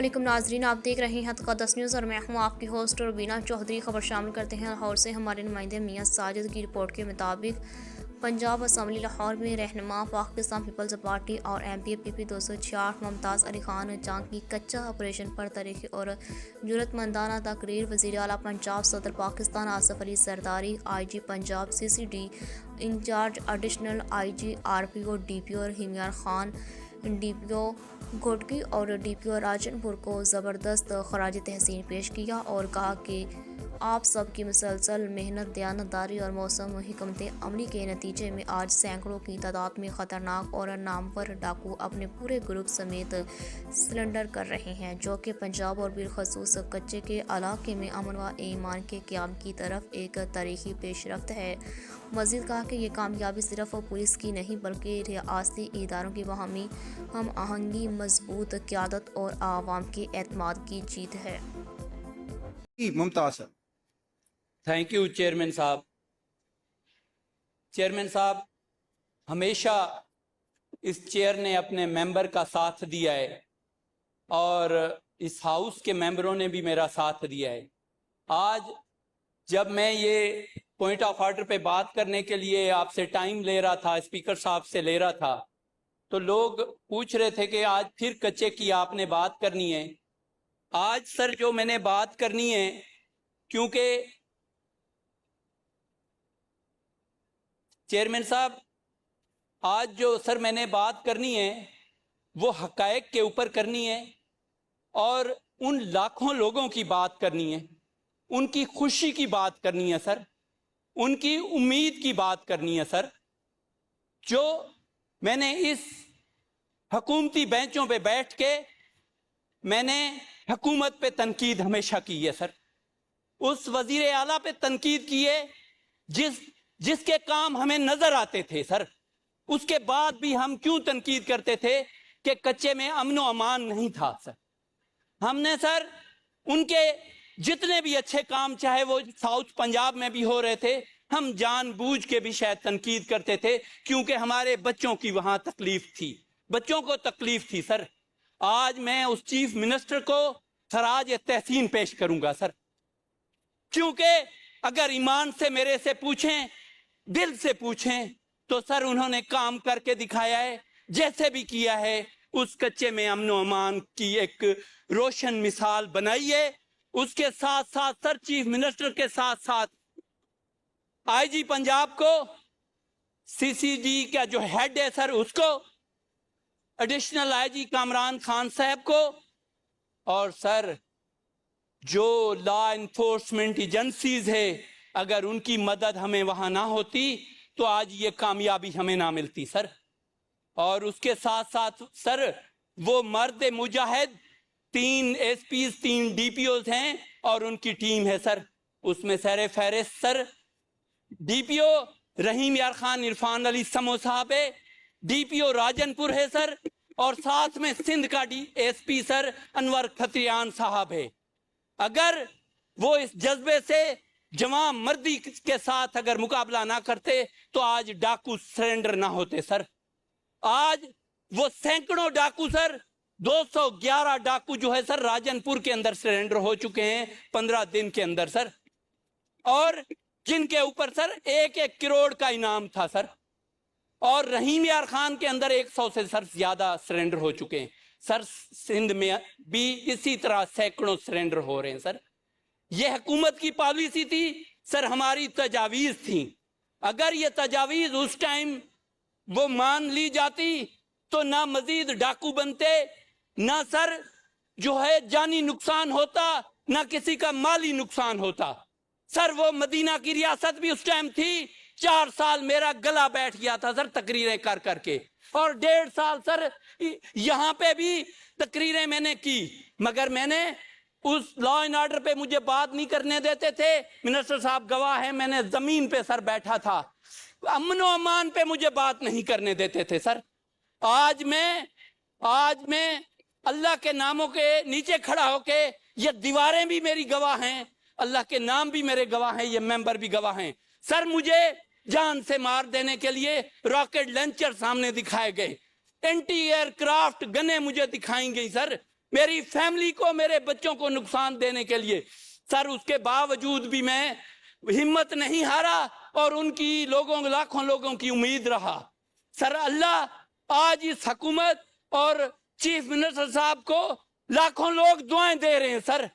अस्सलामुअलैकुम नाजरीन, आप देख रहे हैं तक़द्दुस न्यूज़ और मैं हूं आपकी होस्ट रवीना चौधरी। खबर शामिल करते हैं लाहौर से। हमारे नुमाइंदे मियां साजिद की रिपोर्ट के मुताबिक पंजाब असम्बली लाहौर में रहनुमा पाकिस्तान पीपल्स पार्टी और MP PP 266 मुमताज़ अली खान जंग की कच्चा ऑपरेशन पर तरीक़ी और जुरतमंदाना तकरीर। वज़ीर आला पंजाब सदर Pakistan Asif Ali Zardari, IG Punjab CCD incharge additional IG RPO DPO Himyar Khan, DPO Ghotki और DPO राजनपुर को ज़बरदस्त खराज तहसीन पेश किया और कहा कि आप सब की मुसलसल मेहनत, दयानतदारी और मौसम हिकमत अमली के नतीजे में आज सैकड़ों की तादाद में ख़तरनाक और नामवर डाकू अपने पूरे ग्रुप समेत सिलेंडर कर रहे हैं, जो कि पंजाब और बिलखसूस कच्चे के इलाके में अमन व ईमान के क़याम की तरफ एक तारीख़ी पेशरफ्त है। मज़ीद कहा कि ये कामयाबी सिर्फ पुलिस की नहीं बल्कि रियासती इदारों की बाहमी हम आहंगी, मजबूत क़यादत और आवाम के एतमाद की जीत है। Mumtaz sir. Thank you chairman साहब। चेयरमैन साहब, हमेशा इस चेयर ने अपने मेंबर का साथ दिया है और इस हाउस के मेंबरों ने भी मेरा साथ दिया है। आज जब मैं ये पॉइंट ऑफ ऑर्डर पे बात करने के लिए आपसे टाइम ले रहा था, स्पीकर साहब से ले रहा था, तो लोग पूछ रहे थे कि आज फिर कच्चे की आपने बात करनी है। आज सर जो मैंने बात करनी है, क्योंकि चेयरमैन साहब आज जो सर मैंने बात करनी है वो हकायक के ऊपर करनी है और उन लाखों लोगों की बात करनी है, उनकी खुशी की बात करनी है सर, उनकी उम्मीद की बात करनी है सर। जो मैंने इस हुकूमती बेंचों पे बैठ के मैंने हुकूमत पे तनकीद हमेशा की है सर, उस वजीर आला पे तनकीद की है जिसके काम हमें नजर आते थे सर। उसके बाद भी हम क्यों तनकीद करते थे कि कच्चे में अमन व अमान नहीं था सर। हमने सर उनके जितने भी अच्छे काम, चाहे वो साउथ पंजाब में भी हो रहे थे, हम जानबूझ के भी शायद तनकीद करते थे क्योंकि हमारे बच्चों की वहां तकलीफ थी, बच्चों को तकलीफ थी सर। आज मैं उस चीफ मिनिस्टर को खराज तहसीन पेश करूंगा सर, क्योंकि अगर ईमान से मेरे से पूछें, दिल से पूछें, तो सर उन्होंने काम करके दिखाया है। जैसे भी किया है उस कच्चे में अमन व अमान की एक रोशन मिसाल बनाई है। उसके साथ साथ सर चीफ मिनिस्टर के साथ साथ IG पंजाब को, CCD का जो हेड है सर उसको, एडिशनल IG कामरान खान साहब को, और सर जो लॉ इन्फोर्समेंट एजेंसीज है, अगर उनकी मदद हमें वहां ना होती तो आज ये कामयाबी हमें ना मिलती सर। और उसके साथ साथ सर वो मर्द मुजाहिद 3 SPs 3 DPOs हैं और उनकी टीम है सर। उसमें सर फहरिस्त सर DPO रहीम यार खान इरफान अली समो साहब है, DPO राजनपुर है सर, और साथ में सिंध का SP सर अनवर खत्रियान साहब है। अगर वो इस जज्बे से जवां मर्दी के साथ अगर मुकाबला ना करते तो आज डाकू सरेंडर ना होते सर। आज वो सैकड़ों डाकू सर, 211 डाकू जो है सर राजनपुर के अंदर सरेंडर हो चुके हैं 15 दिन के अंदर सर, और जिनके ऊपर सर 1-1 करोड़ का इनाम था सर। और रहीम यार खान के अंदर 100 से सर ज्यादा सरेंडर हो चुके हैं सर। सिंध में भी इसी तरह सैकड़ों सरेंडर हो रहे हैं सर। ये हुकूमत की पॉलिसी थी सर, हमारी तजावीज थी। अगर ये तजावीज उस टाइम वो मान ली जाती तो ना मजीद डाकू बनते, ना सर जो है जानी नुकसान होता, ना किसी का माली नुकसान होता सर। वो मदीना की रियासत भी उस टाइम थी, 4 साल मेरा गला बैठ गया था सर तकरीरें कर करके, और 1.5 साल सर यहाँ पे भी तकरीरें मैंने की, मगर मैंने उस लॉ एंड ऑर्डर पे मुझे बात नहीं करने देते थे। मिनिस्टर साहब गवाह है, मैंने जमीन पे सर बैठा था, अमन व अमान पे मुझे बात नहीं करने देते थे सर। आज मैं अल्लाह के नामों के नीचे खड़ा होके, ये दीवारें भी मेरी गवाह हैं, अल्लाह के नाम भी मेरे गवाह हैं, ये मेंबर भी गवाह हैं सर। मुझे जान से मार देने के लिए रॉकेट लॉन्चर सामने दिखाए गए, एंटी एयरक्राफ्ट गने मुझे दिखाई गई सर। میری فیملی کو, میرے بچوں کو نقصان دینے کے لیے. سر اس کے باوجود بھی میں ہمت نہیں ہارا اور ان کی لاکھوں لوگوں کی امید رہا. سر اللہ آج اس حکومت اور چیف منسٹر صاحب کو لاکھوں لوگ دعائیں دے رہے ہیں سر,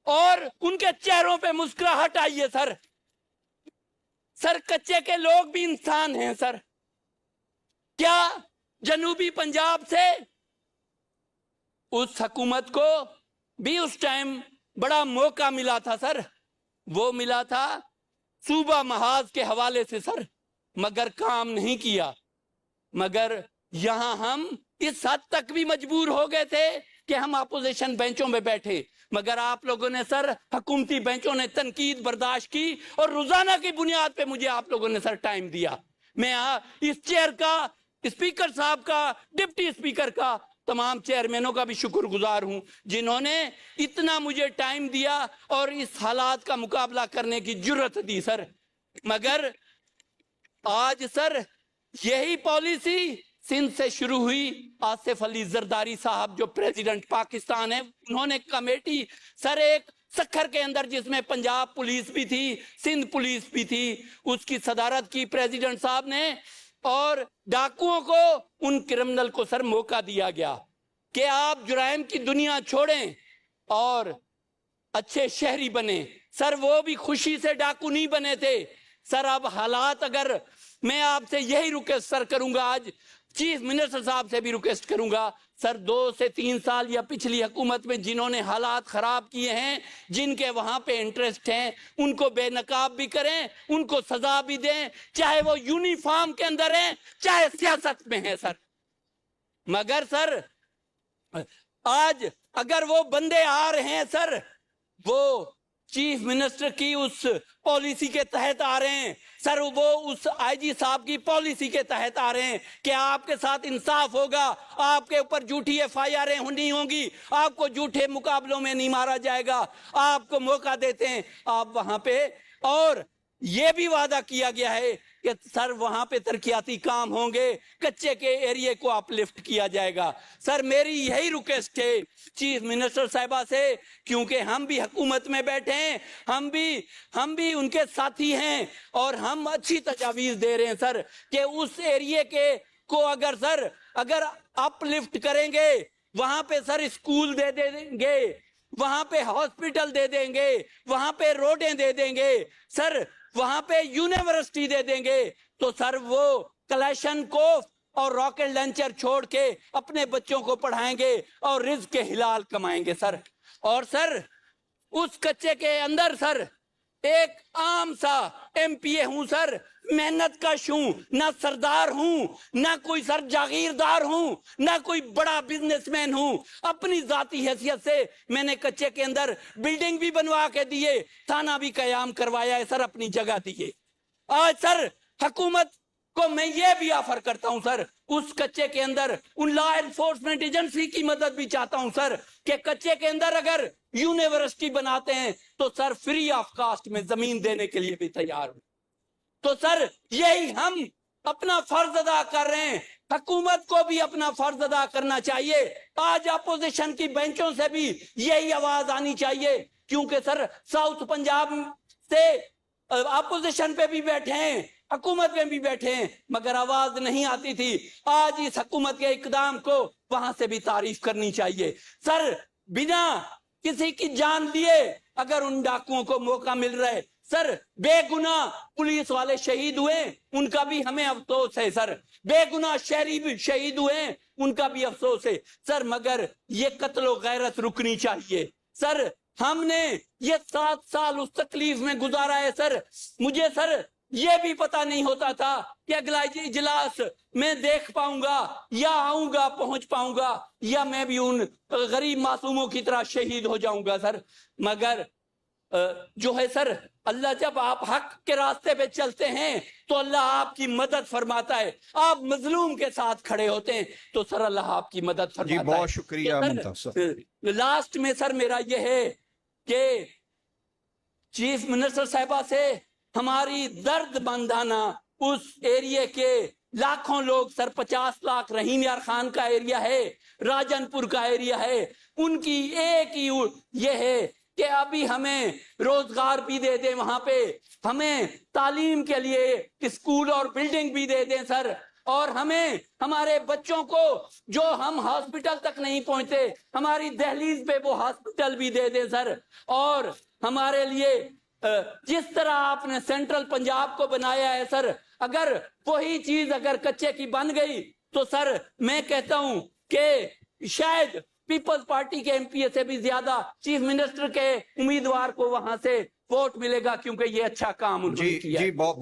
اور ان کے چہروں پہ مسکراہٹ آئی ہے سر. سر کچے کے لوگ بھی انسان ہیں سر. کیا جنوبی پنجاب سے اس حکومت کو بھی اس ٹائم بڑا موقع ملا تھا سر, وہ ملا تھا صوبہ محاذ کے حوالے سے سر, مگر کام نہیں کیا. مگر یہاں ہم اس حد تک بھی مجبور ہو گئے تھے کہ ہم اپوزیشن بینچوں میں بیٹھے, مگر آپ لوگوں نے سر حکومتی بینچوں نے تنقید برداشت کی اور روزانہ کی بنیاد پہ مجھے آپ لوگوں نے سر ٹائم دیا. میں اس چیئر کا, اسپیکر صاحب کا, ڈپٹی اسپیکر کا, تمام چیئرمینوں کا بھی شکر گزار ہوں جنہوں نے اتنا مجھے ٹائم دیا اور اس حالات کا مقابلہ کرنے کی جرت دی سر. مگر آج سر یہی پالیسی سندھ سے شروع ہوئی. آصف علی زرداری صاحب جو پریزیڈنٹ پاکستان ہے, انہوں نے کمیٹی سر ایک سکھر کے اندر جس میں پنجاب پولیس بھی تھی, سندھ پولیس بھی تھی, اس کی صدارت کی پریزیڈنٹ صاحب نے, اور ڈاکوؤں کو, ان کرمنل کو سر موقع دیا گیا کہ آپ جرائم کی دنیا چھوڑیں اور اچھے شہری بنیں. سر وہ بھی خوشی سے ڈاکو نہیں بنے تھے سر. اب حالات, اگر میں آپ سے یہی ریکویسٹ سر کروں گا, آج چیف منسٹر صاحب سے بھی ریکویسٹ کروں گا سر, 2 سے 3 سال یا پچھلی حکومت میں جنہوں نے حالات خراب کیے ہیں, جن کے وہاں پہ انٹرسٹ ہیں, ان کو بے نقاب بھی کریں, ان کو سزا بھی دیں, چاہے وہ یونیفارم کے اندر ہیں چاہے سیاست میں ہیں سر. مگر سر آج اگر وہ بندے آ رہے ہیں سر, وہ چیف منسٹر کی اس پالیسی کے تحت آ رہے ہیں سر, وہ اس آئی جی صاحب کی پالیسی کے تحت آ رہے ہیں کہ آپ کے ساتھ انصاف ہوگا, آپ کے اوپر جھوٹی FIR نہیں ہوں گی, آپ کو جھوٹے مقابلوں میں نہیں مارا جائے گا, آپ کو موقع دیتے ہیں آپ وہاں پہ. اور یہ بھی وعدہ کیا گیا ہے کہ سر وہاں پہ ترقیاتی کام ہوں گے, کچے کے ایریے کو اپ لفٹ کیا جائے گا. سر میری یہی ریکویسٹ ہے چیف منسٹر صاحبہ سے, کیونکہ ہم بھی حکومت میں بیٹھے ہیں, ہم بھی ان کے ساتھی ہیں, اور ہم اچھی تجاویز دے رہے ہیں سر کہ اس ایریے کے کو اگر اپ لفٹ کریں گے, وہاں پہ سر اسکول دے دیں گے, وہاں پہ ہاسپٹل دے دیں گے, وہاں پہ روڈیں دے دیں گے سر, وہاں پہ یونیورسٹی دے دیں گے, تو سر وہ کلیشن کوف اور راکٹ لانچر چھوڑ کے اپنے بچوں کو پڑھائیں گے اور رزق کے حلال کمائیں گے سر. اور سر اس کچے کے اندر سر ایک عام سا MPA ہوں سر, محنت کش ہوں, نہ سردار ہوں, نہ کوئی سر جاگیردار ہوں, نہ کوئی بڑا بزنس مین ہوں. اپنی ذاتی حیثیت سے میں نے کچے کے اندر بلڈنگ بھی بنوا کے دیے, تھانہ بھی قیام کروایا ہے سر, اپنی جگہ دیے. آج سر حکومت کو میں یہ بھی آفر کرتا ہوں سر, اس کچے کے اندر ان لا انفورسمنٹ ایجنسی کی مدد بھی چاہتا ہوں سر, کہ کچے کے اندر اگر یونیورسٹی بناتے ہیں تو سر فری آف کاسٹ میں زمین دینے کے لیے بھی تیار ہوں. تو سر یہی ہم اپنا فرض ادا کر رہے ہیں, حکومت کو بھی اپنا فرض ادا کرنا چاہیے. آج اپوزیشن کی بینچوں سے بھی یہی آواز آنی چاہیے, کیونکہ سر ساؤتھ پنجاب سے اپوزیشن پہ بھی بیٹھے ہیں, حکومت میں بھی بیٹھے ہیں, مگر آواز نہیں آتی تھی. آج اس حکومت کے اقدام کو وہاں سے بھی تعریف کرنی چاہیے. سر بنا کسی کی جان لیے اگر ان ڈاکوؤں کو موقع مل رہا ہے, سر بے گناہ پولیس والے شہید ہوئے, ان کا بھی ہمیں افسوس ہے سر, بے گناہ شہری بھی شہید ہوئے, ان کا بھی افسوس ہے سر, مگر یہ قتل و غیرت رکنی چاہیے. سر ہم نے یہ 7 سال اس تکلیف میں گزارا ہے سر. مجھے سر یہ بھی پتا نہیں ہوتا تھا کہ اگلا اجلاس میں دیکھ پاؤں گا یا آؤں گا, پہنچ پاؤں گا, یا میں بھی ان غریب معصوموں کی طرح شہید ہو جاؤں گا سر. مگر جو ہے سر, اللہ جب آپ حق کے راستے پہ چلتے ہیں تو اللہ آپ کی مدد فرماتا ہے. آپ مظلوم کے ساتھ کھڑے ہوتے ہیں تو سر اللہ آپ کی مدد فرماتا ہے. جی بہت شکریہ ممتاز صاحب. لاسٹ میں سر میرا یہ ہے کہ چیف منسٹر صاحبہ سے ہماری درد مندانہ اس ایریے کے लाखों लोग सर, 50 लाख रहीम यार खान का एरिया है, राजनपुर का एरिया है, उनकी एक ही ये है कि अभी हमें रोजगार भी दे दें, वहां पे हमें तालीम के लिए स्कूल और बिल्डिंग भी दे दें सर, और हमें हमारे बच्चों को जो हम हॉस्पिटल तक नहीं पहुंचते, हमारी दहलीज पे वो हॉस्पिटल भी दे दें सर। और हमारे लिए जिस तरह आपने सेंट्रल पंजाब को बनाया है सर, अगर वही चीज अगर कच्चे की बन गई तो सर मैं कहता हूं कि शायद पीपल्स पार्टी के एमपीए से भी ज्यादा चीफ मिनिस्टर के उम्मीदवार को वहां से वोट मिलेगा, क्योंकि ये अच्छा काम उन्होंने किया। जी बहुत